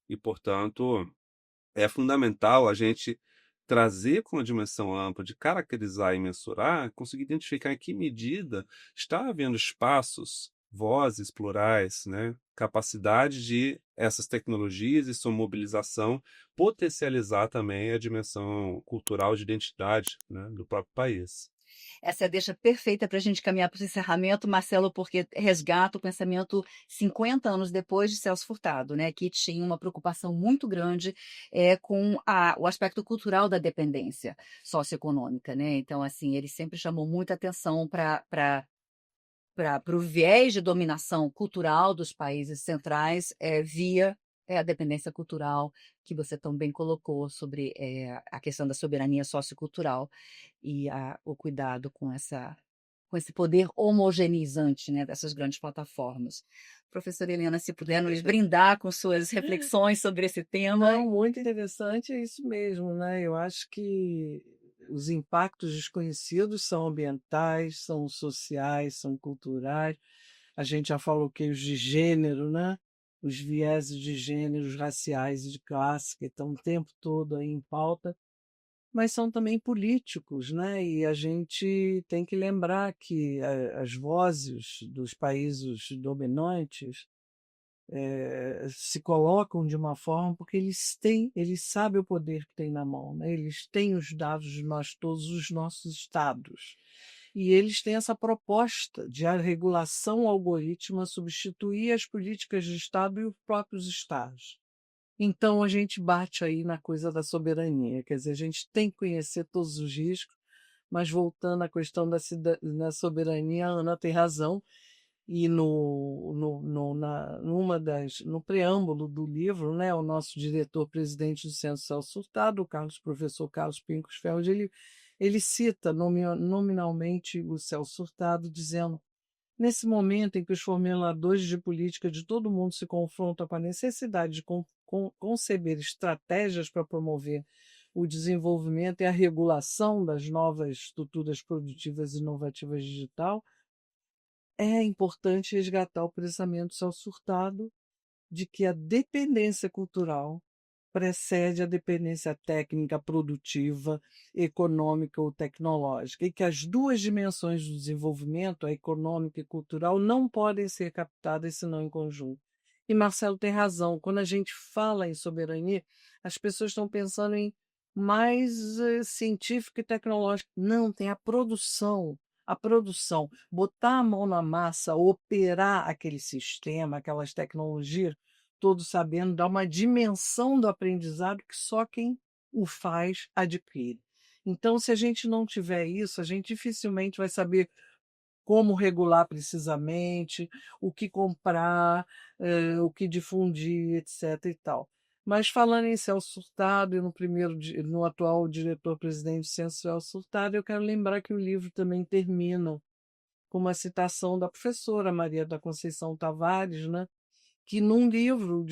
E, portanto, é fundamental a gente trazer com uma dimensão ampla de caracterizar e mensurar, conseguir identificar em que medida está havendo espaços, vozes plurais, né? Capacidade de essas tecnologias e sua mobilização potencializar também a dimensão cultural de identidade, né, do próprio país. Essa é a deixa perfeita para a gente caminhar para o encerramento, Marcelo, porque resgata o pensamento 50 anos depois de Celso Furtado, né, que tinha uma preocupação muito grande com o aspecto cultural da dependência socioeconômica, né? Então, assim, ele sempre chamou muita atenção para o viés de dominação cultural dos países centrais via a dependência cultural que você também colocou sobre a questão da soberania sociocultural e o cuidado com esse poder homogeneizante, né, dessas grandes plataformas. Professora Helena, se puder nos brindar com suas reflexões sobre esse tema. Não, muito interessante, é isso mesmo, né? Eu acho que os impactos desconhecidos são ambientais, são sociais, são culturais. A gente já falou que os de gênero, né? Os vieses de gêneros raciais e de classe que estão o tempo todo aí em pauta, mas são também políticos, né? E a gente tem que lembrar que as vozes dos países dominantes se colocam de uma forma porque eles sabem o poder que têm na mão, né? Eles têm os dados de nós todos os nossos estados. e eles têm essa proposta de a regulação algorítmica substituir as políticas de Estado e os próprios Estados. Então, a gente bate aí na coisa da soberania, quer dizer, a gente tem que conhecer todos os riscos, mas voltando à questão da soberania, a Ana tem razão, e no preâmbulo do livro, né, o nosso diretor-presidente do Centro Celso Furtado, o professor Carlos Pincos-Ferros, ele cita nominalmente o Celso Furtado, dizendo: nesse momento em que os formuladores de política de todo mundo se confrontam com a necessidade de conceber estratégias para promover o desenvolvimento e a regulação das novas estruturas produtivas e inovativas digital, é importante resgatar o pensamento Celso Furtado de que a dependência cultural precede a dependência técnica, produtiva, econômica ou tecnológica, e que as duas dimensões do desenvolvimento, a econômica e cultural, não podem ser captadas senão em conjunto. E Marcelo tem razão, quando a gente fala em soberania, as pessoas estão pensando em mais científico e tecnológico. Não, tem a produção, botar a mão na massa, operar aquele sistema, aquelas tecnologias, todos sabendo, dá uma dimensão do aprendizado que só quem o faz adquire. Então, se a gente não tiver isso, a gente dificilmente vai saber como regular precisamente, o que comprar, o que difundir, etc. e tal. Mas falando em Celso Furtado e no atual diretor-presidente do Centro Celso Furtado, eu quero lembrar que o livro também termina com uma citação da professora Maria da Conceição Tavares, né? Que num livro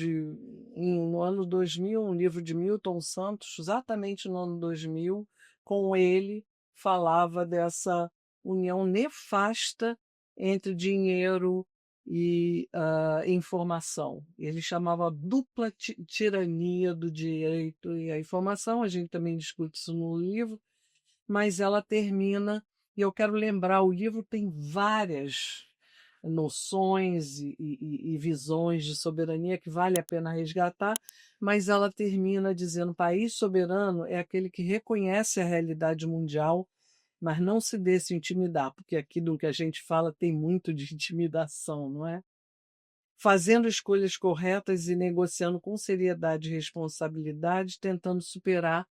no ano 2000, um livro de Milton Santos, exatamente no ano 2000, com ele falava dessa união nefasta entre dinheiro e informação. Ele chamava dupla tirania do direito e a informação. A gente também discute isso no livro, mas ela termina, e eu quero lembrar, o livro tem várias noções e visões de soberania que vale a pena resgatar, mas ela termina dizendo: país soberano é aquele que reconhece a realidade mundial, mas não se deixa intimidar, porque aqui do que a gente fala tem muito de intimidação, não é? Fazendo escolhas corretas e negociando com seriedade e responsabilidade, tentando superar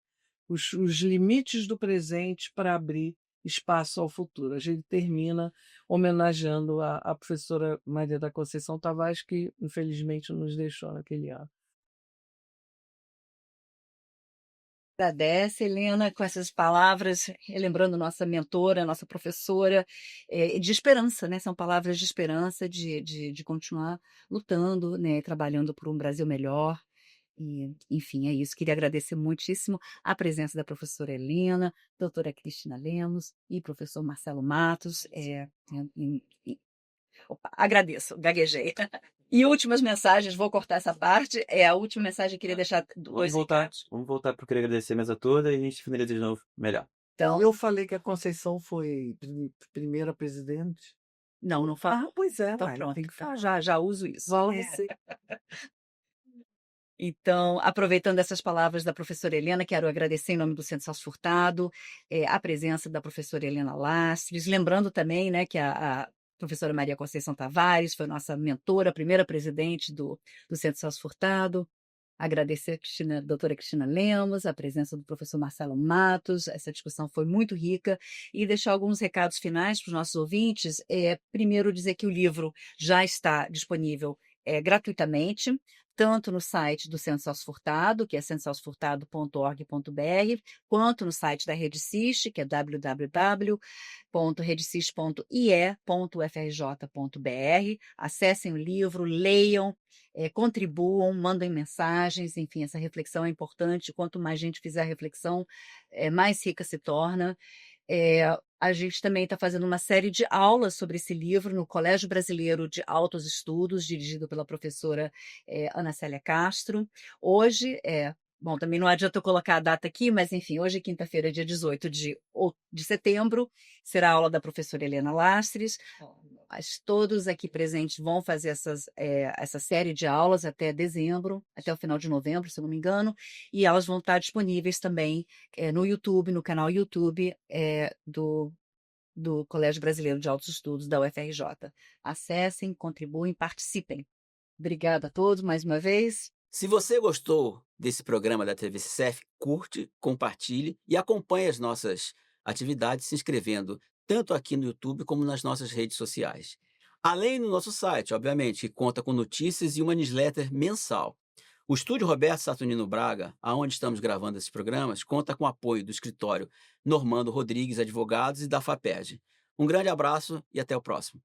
os limites do presente para abrir espaço ao futuro. A gente termina homenageando a professora Maria da Conceição Tavares, que infelizmente nos deixou naquele ano. Agradece, Helena, com essas palavras, relembrando nossa mentora, nossa professora, de esperança, né? São palavras de esperança, de continuar lutando, né? Trabalhando por um Brasil melhor. E, enfim, é isso. Queria agradecer muitíssimo a presença da professora Helena, doutora Cristina Lemos e professor Marcelo Matos. Agradeço, gaguejei. E últimas mensagens, vou cortar essa parte. A última mensagem que eu queria deixar dois recados. Vamos voltar porque eu queria agradecer a mesa toda e a gente finaliza de novo melhor. Então, Eu falei que a Conceição foi primeira presidente. não falo. Ah, pois é, Então vai, pronto, tem que falar. já uso isso. Fala você. Então, aproveitando essas palavras da professora Helena, quero agradecer em nome do Centro Celso Furtado a presença da professora Helena Lastres, lembrando também, né, que a professora Maria Conceição Tavares foi nossa mentora, a primeira presidente do Centro Celso Furtado. Agradecer a doutora Cristina Lemos, a presença do professor Marcelo Matos, essa discussão foi muito rica, e deixar alguns recados finais para os nossos ouvintes. Primeiro, dizer que o livro já está disponível gratuitamente, tanto no site do Centro Celso Furtado, que é centrocelsofurtado.org.br, quanto no site da Rede Siste, que é www.redesiste.ie.frj.br. Acessem o livro, leiam, contribuam, mandem mensagens, enfim, essa reflexão é importante. Quanto mais gente fizer a reflexão, mais rica se torna. A gente também está fazendo uma série de aulas sobre esse livro no Colégio Brasileiro de Altos Estudos, dirigido pela professora Ana Célia Castro. Hoje, bom, também não adianta eu colocar a data aqui, mas enfim, hoje, quinta-feira, dia 18 de setembro, será a aula da professora Helena Lastres. Mas todos aqui presentes vão fazer essa série de aulas até dezembro, até o final de novembro, se eu não me engano, e elas vão estar disponíveis também no YouTube, no canal YouTube do do Colégio Brasileiro de Altos Estudos da UFRJ. Acessem, contribuem, participem. Obrigada a todos mais uma vez. Se você gostou desse programa da TV CCF, curte, compartilhe e acompanhe as nossas atividades se inscrevendo tanto aqui no YouTube como nas nossas redes sociais. Além do nosso site, obviamente, que conta com notícias e uma newsletter mensal. O estúdio Roberto Saturnino Braga, aonde estamos gravando esses programas, conta com o apoio do escritório Normando Rodrigues Advogados e da FAPERJ. Um grande abraço e até o próximo.